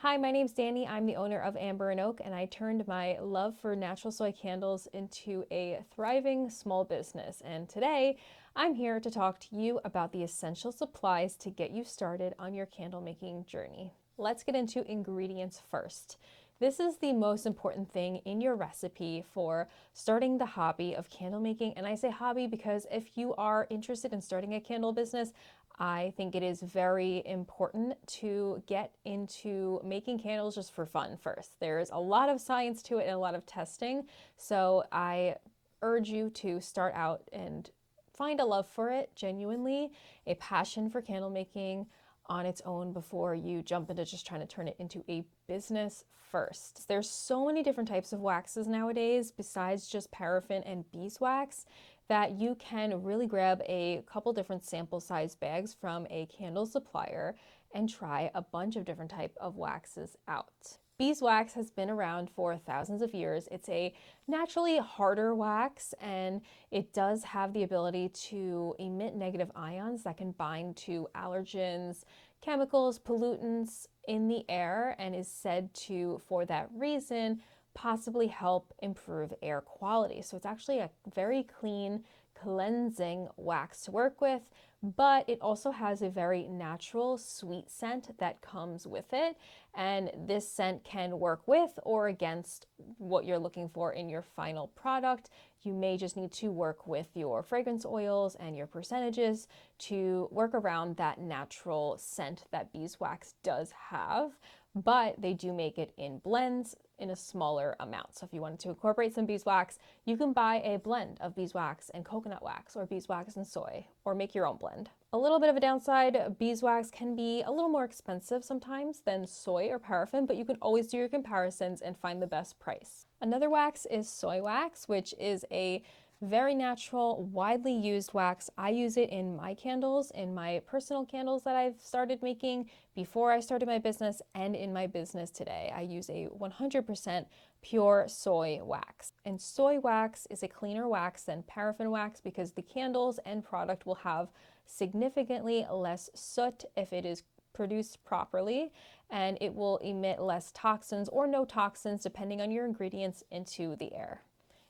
Hi, my name's Danny. I'm the owner of Amber and Oak, and I turned my love for natural soy candles into a thriving small business. And today, I'm here to talk to you about the essential supplies to get you started on your candle making journey. Let's get into ingredients first. This is the most important thing in your recipe for starting the hobby of candle making. And I say hobby because if you are interested in starting a candle business, I think it is very important to get into making candles just for fun first. There's a lot of science to it and a lot of testing. So I urge you to start out and find a love for it genuinely, a passion for candle making on its own before you jump into just trying to turn it into a business first. There's so many different types of waxes nowadays besides just paraffin and beeswax that you can really grab a couple different sample size bags from a candle supplier and try a bunch of different type of waxes out. Beeswax has been around for thousands of years. It's a naturally harder wax, and it does have the ability to emit negative ions that can bind to allergens, chemicals, pollutants in the air, and is said to, for that reason, possibly help improve air quality. So it's actually a very clean, cleansing wax to work with, but it also has a very natural sweet scent that comes with it. And this scent can work with or against what you're looking for in your final product. You may just need to work with your fragrance oils and your percentages to work around that natural scent that beeswax does have, but they do make it in blends in a smaller amount. So if you wanted to incorporate some beeswax, you can buy a blend of beeswax and coconut wax, or beeswax and soy, or make your own blend. A little bit of a downside, beeswax can be a little more expensive sometimes than soy or paraffin, but you can always do your comparisons and find the best price. Another wax is soy wax, which is a very natural, widely used wax. I use it in my candles, in my personal candles that I've started making before I started my business, and in my business today. I use a 100% pure soy wax. And soy wax is a cleaner wax than paraffin wax because the candles and product will have significantly less soot if it is produced properly, and it will emit less toxins or no toxins depending on your ingredients into the air.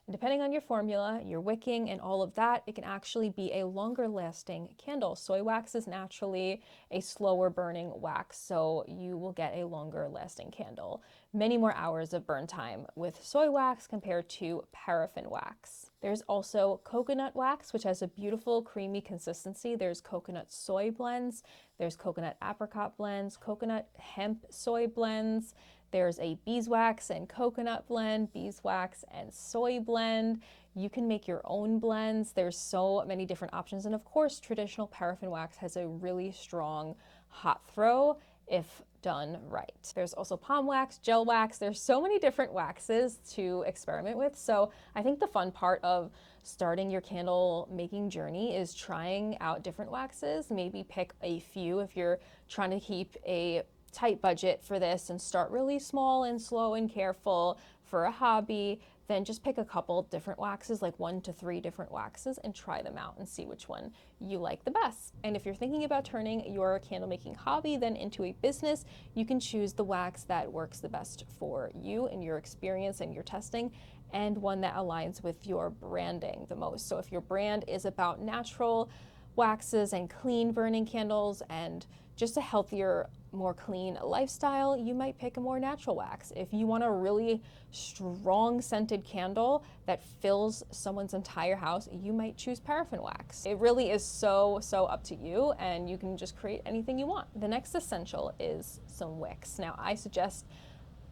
And depending on your formula, your wicking, and all of that, it can actually be a longer lasting candle. Soy wax is naturally a slower burning wax, so you will get a longer lasting candle. Many more hours of burn time with soy wax compared to paraffin wax. There's also coconut wax, which has a beautiful creamy consistency. There's coconut soy blends, there's coconut apricot blends, coconut hemp soy blends. There's a beeswax and coconut blend, beeswax and soy blend. You can make your own blends. There's so many different options. And of course, traditional paraffin wax has a really strong hot throw if done right. There's also palm wax, gel wax. There's so many different waxes to experiment with. So I think the fun part of starting your candle making journey is trying out different waxes. Maybe pick a few if you're trying to keep a tight budget for this and start really small and slow and careful for a hobby. Then just pick a couple different waxes, like 1 to 3 different waxes, and try them out and see which one you like the best. And if you're thinking about turning your candle making hobby then into a business, you can choose the wax that works the best for you and your experience and your testing, and one that aligns with your branding the most. So if your brand is about natural waxes and clean burning candles and just a healthier, more clean lifestyle, you might pick a more natural wax. If you want a really strong scented candle that fills someone's entire house, you might choose paraffin wax. It really is so up to you, and you can just create anything you want. The next essential is some wicks. Now, I suggest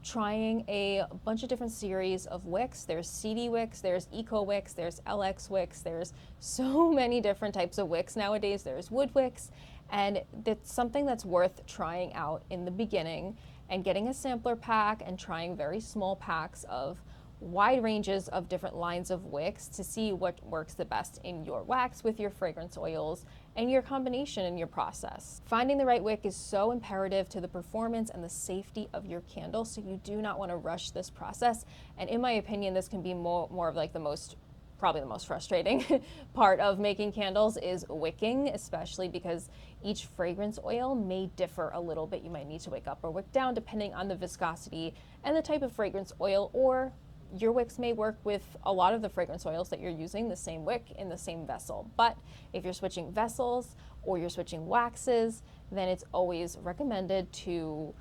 trying a bunch of different series of wicks. There's CD wicks, there's eco wicks, there's LX wicks, there's so many different types of wicks nowadays. There's wood wicks, and that's something that's worth trying out in the beginning and getting a sampler pack and trying very small packs of wide ranges of different lines of wicks to see what works the best in your wax with your fragrance oils and your combination in your process. Finding the right wick is so imperative to the performance and the safety of your candle, so you do not want to rush this process. And in my opinion, this can be more of like the most probably the most frustrating part of making candles is wicking, especially because each fragrance oil may differ a little bit. You might need to wick up or wick down depending on the viscosity and the type of fragrance oil, or your wicks may work with a lot of the fragrance oils that you're using the same wick in the same vessel. But if you're switching vessels or you're switching waxes, then it's always recommended to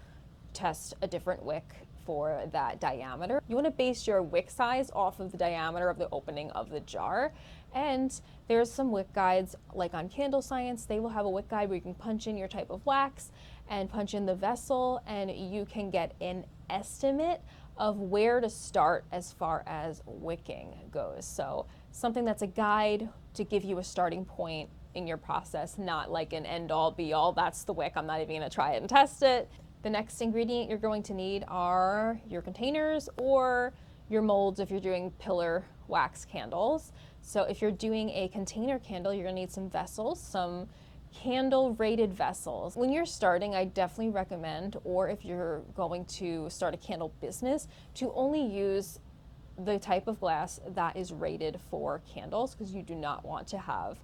test a different wick for that diameter. You want to base your wick size off of the diameter of the opening of the jar. And there's some wick guides, like on Candle Science, they will have a wick guide where you can punch in your type of wax and punch in the vessel, and you can get an estimate of where to start as far as wicking goes. So something that's a guide to give you a starting point in your process, not like an end all be all, that's the wick, I'm not even gonna try it and test it. The next ingredient you're going to need are your containers or your molds if you're doing pillar wax candles. So if you're doing a container candle, you're gonna need some vessels, some candle rated vessels. When you're starting, I definitely recommend, or if you're going to start a candle business, to only use the type of glass that is rated for candles, because you do not want to have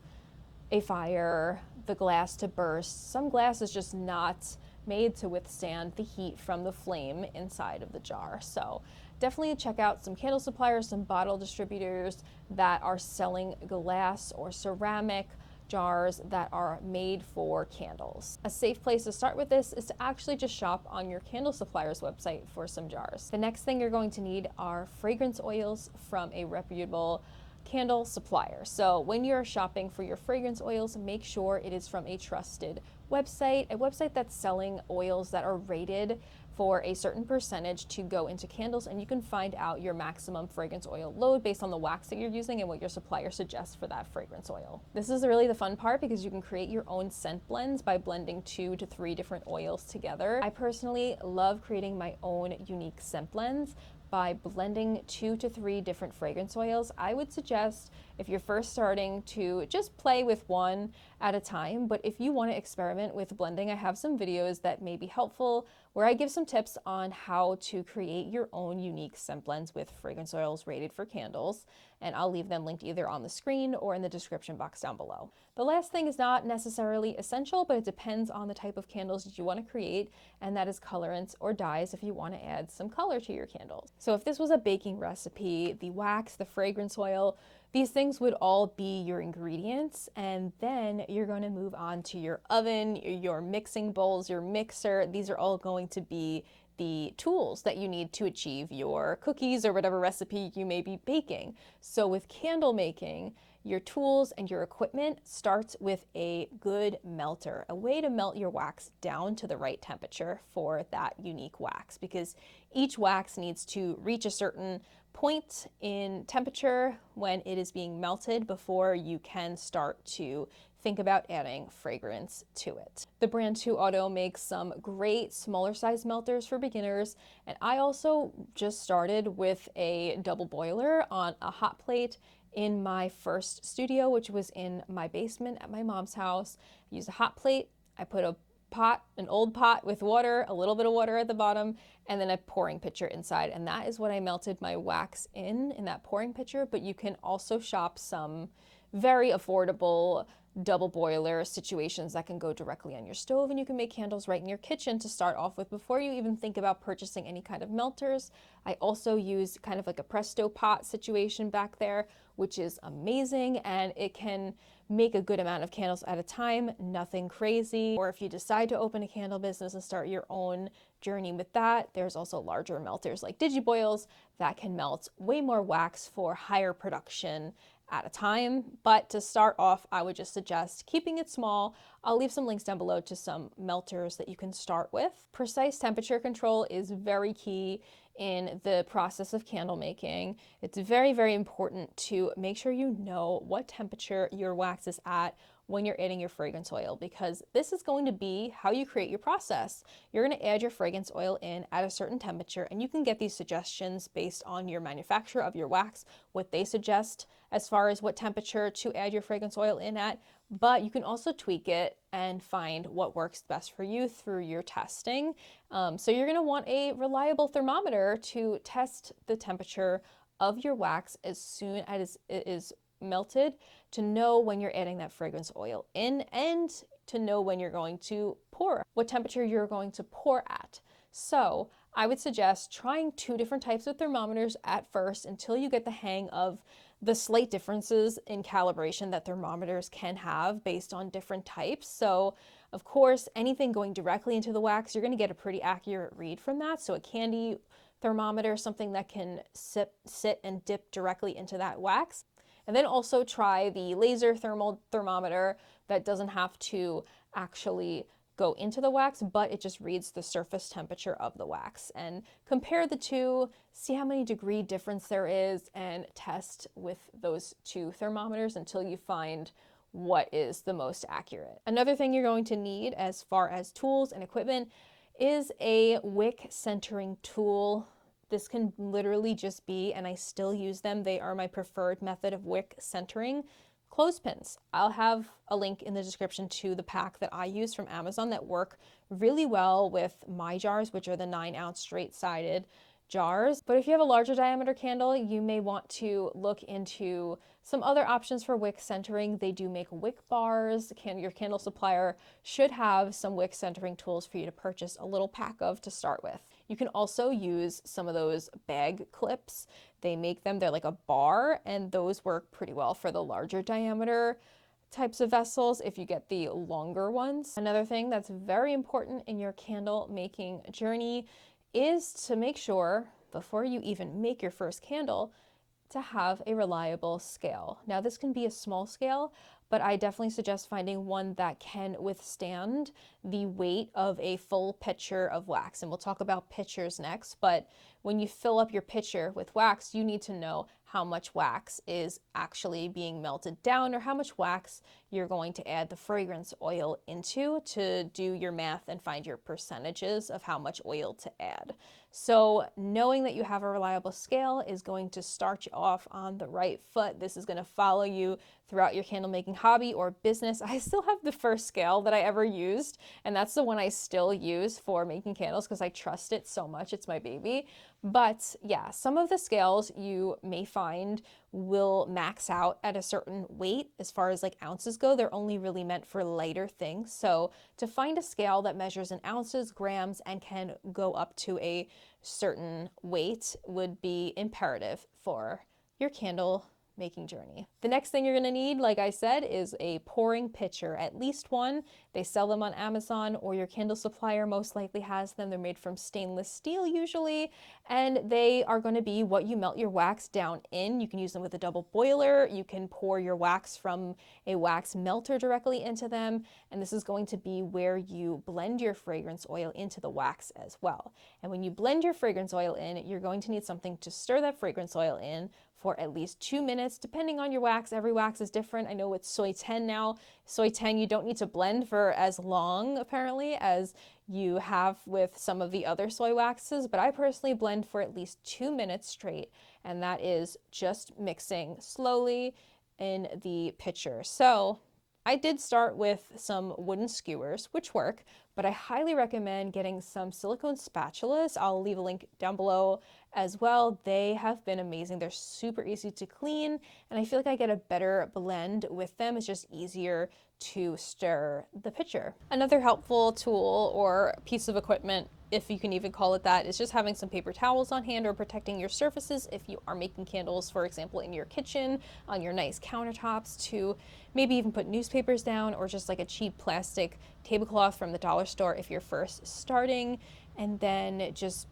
a fire, the glass to burst. Some glass is just not made to withstand the heat from the flame inside of the jar. So definitely check out some candle suppliers, some bottle distributors that are selling glass or ceramic jars that are made for candles. A safe place to start with this is to actually just shop on your candle supplier's website for some jars. The next thing you're going to need are fragrance oils from a reputable candle supplier. So when you're shopping for your fragrance oils, make sure it is from a trusted website, a website that's selling oils that are rated for a certain percentage to go into candles, and you can find out your maximum fragrance oil load based on the wax that you're using and what your supplier suggests for that fragrance oil. This is really the fun part because you can create your own scent blends by blending 2 to 3 different oils together. I personally love creating my own unique scent blends by blending 2 to 3 different fragrance oils. I would suggest, if you're first starting, to just play with one at a time, but if you want to experiment with blending, I have some videos that may be helpful where I give some tips on how to create your own unique scent blends with fragrance oils rated for candles, and I'll leave them linked either on the screen or in the description box down below. The last thing is not necessarily essential, but it depends on the type of candles that you want to create, and that is colorants or dyes if you want to add some color to your candles. So if this was a baking recipe, the wax, the fragrance oil, these things would all be your ingredients, and then you're going to move on to your oven, your mixing bowls, your mixer. These are all going to be the tools that you need to achieve your cookies or whatever recipe you may be baking. So with candle making, your tools and your equipment starts with a good melter, a way to melt your wax down to the right temperature for that unique wax, because each wax needs to reach a certain point in temperature when it is being melted before you can start to think about adding fragrance to it. The brand 2 Auto makes some great smaller size melters for beginners, and I also just started with a double boiler on a hot plate in my first studio, which was in my basement at my mom's house. I used a hot plate, I put a pot, an old pot with water, a little bit of water at the bottom, and then a pouring pitcher inside. And that is what I melted my wax in that pouring pitcher. But you can also shop some very affordable double boiler situations that can go directly on your stove, and you can make candles right in your kitchen to start off with before you even think about purchasing any kind of melters. I also use kind of like a Presto pot situation back there, which is amazing, and it can make a good amount of candles at a time, nothing crazy. Or if you decide to open a candle business and start your own journey with that, there's also larger melters like digiboils that can melt way more wax for higher production at a time. But to start off, I would just suggest keeping it small. I'll leave some links down below to some melters that you can start with. Precise temperature control is very key in the process of candle making. It's very, very important to make sure you know what temperature your wax is at when you're adding your fragrance oil, because this is going to be how you create your process. You're going to add your fragrance oil in at a certain temperature, and you can get these suggestions based on your manufacturer of your wax, what they suggest as far as what temperature to add your fragrance oil in at, but you can also tweak it and find what works best for you through your testing. So you're going to want a reliable thermometer to test the temperature of your wax as soon as it is melted to know when you're adding that fragrance oil in and to know when you're going to pour, what temperature you're going to pour at. So I would suggest trying 2 different types of thermometers at first until you get the hang of the slight differences in calibration that thermometers can have based on different types. So of course, anything going directly into the wax, you're going to get a pretty accurate read from that. So a candy thermometer, something that can sit and dip directly into that wax. And then also try the laser thermal thermometer that doesn't have to actually go into the wax, but it just reads the surface temperature of the wax. And compare the two, see how many degree difference there is, and test with those 2 thermometers until you find what is the most accurate. Another thing you're going to need as far as tools and equipment is a wick centering tool. This can literally just be, and I still use them, they are my preferred method of wick centering, clothespins. I'll have a link in the description to the pack that I use from Amazon that work really well with my jars, which are the 9-ounce straight-sided jars. But if you have a larger diameter candle, you may want to look into some other options for wick centering. They do make wick bars. Your candle supplier should have some wick centering tools for you to purchase a little pack of to start with. You can also use some of those bag clips. They make them, they're like a bar, and those work pretty well for the larger diameter types of vessels if you get the longer ones. Another thing that's very important in your candle making journey is to make sure, before you even make your first candle, to have a reliable scale. Now this can be a small scale, but I definitely suggest finding one that can withstand the weight of a full pitcher of wax. And we'll talk about pitchers next, but when you fill up your pitcher with wax, you need to know how much wax is actually being melted down or how much wax you're going to add the fragrance oil into to do your math and find your percentages of how much oil to add. So knowing that you have a reliable scale is going to start you off on the right foot. This is going to follow you throughout your candle making hobby or business. I still have the first scale that I ever used, and that's the one I still use for making candles because I trust it so much. It's my baby. But yeah, some of the scales you may find will max out at a certain weight as far as like ounces go. They're only really meant for lighter things. So to find a scale that measures in ounces, grams, and can go up to a certain weight would be imperative for your candle making journey. The next thing you're going to need, like I said, is a pouring pitcher, at least one. They sell them on Amazon, or your candle supplier most likely has them. They're made from stainless steel usually, and they are going to be what you melt your wax down in. You can use them with a double boiler. You can pour your wax from a wax melter directly into them, and this is going to be where you blend your fragrance oil into the wax as well. And when you blend your fragrance oil in, you're going to need something to stir that fragrance oil in for at least 2 minutes, depending on your wax. Every wax is different. I know with soy 10 now, soy 10 you don't need to blend for as long apparently as you have with some of the other soy waxes, but I personally blend for at least 2 minutes straight, and that is just mixing slowly in the pitcher. So I did start with some wooden skewers, which work, but I highly recommend getting some silicone spatulas. I'll leave a link down below as well. They have been amazing. They're super easy to clean, and I feel like I get a better blend with them. It's just easier to stir the pitcher. Another helpful tool or piece of equipment, if you can even call it that, is just having some paper towels on hand or protecting your surfaces if you are making candles, for example, in your kitchen, on your nice countertops, to maybe even put newspapers down or just like a cheap plastic tablecloth from the dollar store if you're first starting, and then just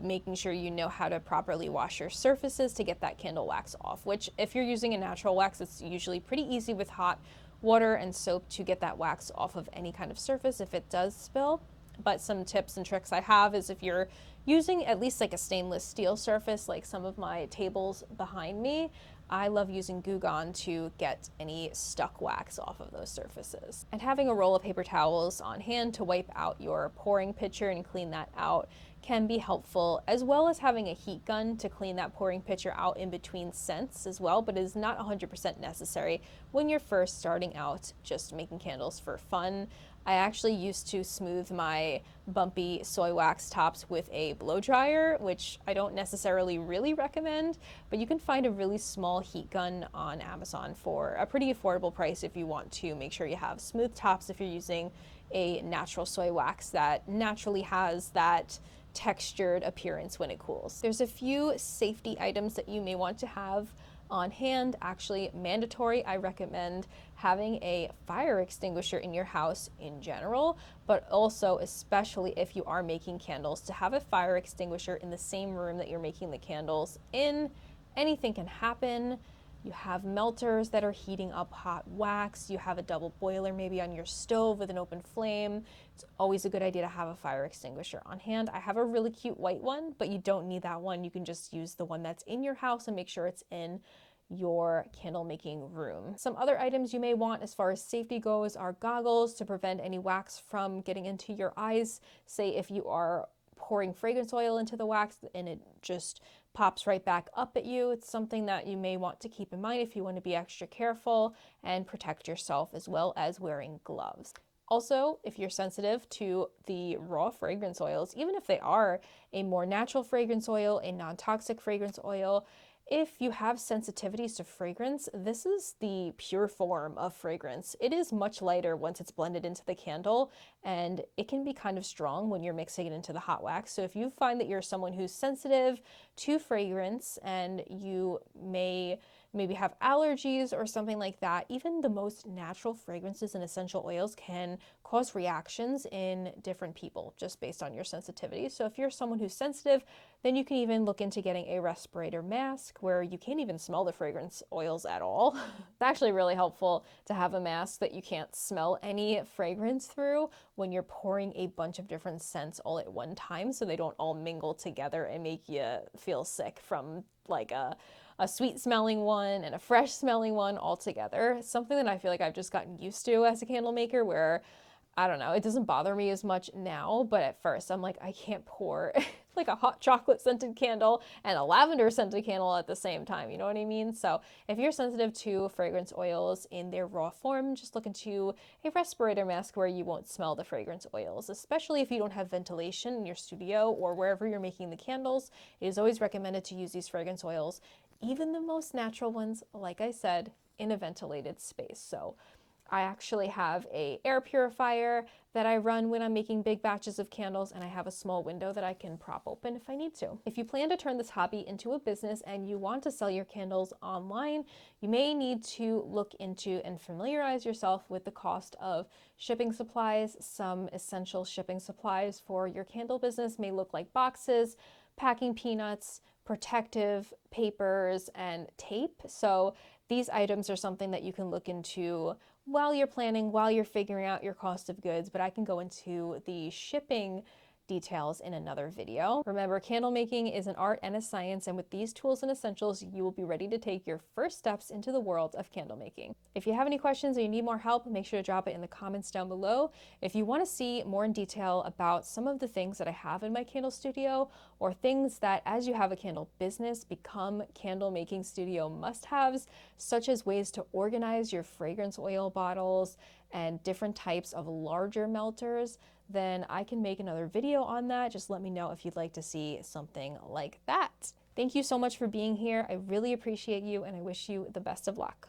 making sure you know how to properly wash your surfaces to get that candle wax off, which if you're using a natural wax, it's usually pretty easy with hot water and soap to get that wax off of any kind of surface if it does spill. But some tips and tricks I have is if you're using at least like a stainless steel surface, like some of my tables behind me, I love using Goo Gone to get any stuck wax off of those surfaces. And having a roll of paper towels on hand to wipe out your pouring pitcher and clean that out can be helpful, as well as having a heat gun to clean that pouring pitcher out in between scents as well, but is not 100% necessary when you're first starting out just making candles for fun. I actually used to smooth my bumpy soy wax tops with a blow dryer, which I don't necessarily really recommend, but you can find a really small heat gun on Amazon for a pretty affordable price if you want to make sure you have smooth tops if you're using a natural soy wax that naturally has that textured appearance when it cools. There's a few safety items that you may want to have on hand. Actually, mandatory. I recommend having a fire extinguisher in your house in general, but also especially if you are making candles, to have a fire extinguisher in the same room that you're making the candles in. Anything can happen. You have melters that are heating up hot wax. You have a double boiler maybe on your stove with an open flame. It's always a good idea to have a fire extinguisher on hand. I have a really cute white one, but you don't need that one. You can just use the one that's in your house and make sure it's in your candle making room. Some other items you may want as far as safety goes are goggles to prevent any wax from getting into your eyes. Say if you are pouring fragrance oil into the wax and it just pops right back up at you. It's something that you may want to keep in mind if you want to be extra careful and protect yourself, as well as wearing gloves. Also, if you're sensitive to the raw fragrance oils, even if they are a more natural fragrance oil, a non-toxic fragrance oil, if you have sensitivities to fragrance, this is the pure form of fragrance. It is much lighter once it's blended into the candle, and it can be kind of strong when you're mixing it into the hot wax. So if you find that you're someone who's sensitive to fragrance and you maybe have allergies or something like that, even the most natural fragrances and essential oils can cause reactions in different people just based on your sensitivity. So if you're someone who's sensitive, then you can even look into getting a respirator mask where you can't even smell the fragrance oils at all. It's actually really helpful to have a mask that you can't smell any fragrance through when you're pouring a bunch of different scents all at one time, so they don't all mingle together and make you feel sick from like a sweet smelling one and a fresh smelling one all together. Something that I feel like I've just gotten used to as a candle maker, where I don't know, it doesn't bother me as much now, but at first I'm like, I can't pour like a hot chocolate scented candle and a lavender scented candle at the same time, you know what I mean? So if you're sensitive to fragrance oils in their raw form, just look into a respirator mask where you won't smell the fragrance oils, especially if you don't have ventilation in your studio or wherever you're making the candles. It is always recommended to use these fragrance oils, even the most natural ones, like I said, in a ventilated space. So I actually have an air purifier that I run when I'm making big batches of candles, and I have a small window that I can prop open if I need to. If you plan to turn this hobby into a business and you want to sell your candles online, you may need to look into and familiarize yourself with the cost of shipping supplies. Some essential shipping supplies for your candle business may look like boxes, packing peanuts, protective papers, and tape. So these items are something that you can look into while you're planning, while you're figuring out your cost of goods, but I can go into the shipping details in another video. Remember, candle making is an art and a science, and with these tools and essentials, you will be ready to take your first steps into the world of candle making. If you have any questions or you need more help, make sure to drop it in the comments down below. If you want to see more in detail about some of the things that I have in my candle studio, or things that, as you have a candle business, become candle making studio must-haves, such as ways to organize your fragrance oil bottles and different types of larger melters, then I can make another video on that. Just let me know if you'd like to see something like that. Thank you so much for being here. I really appreciate you, and I wish you the best of luck.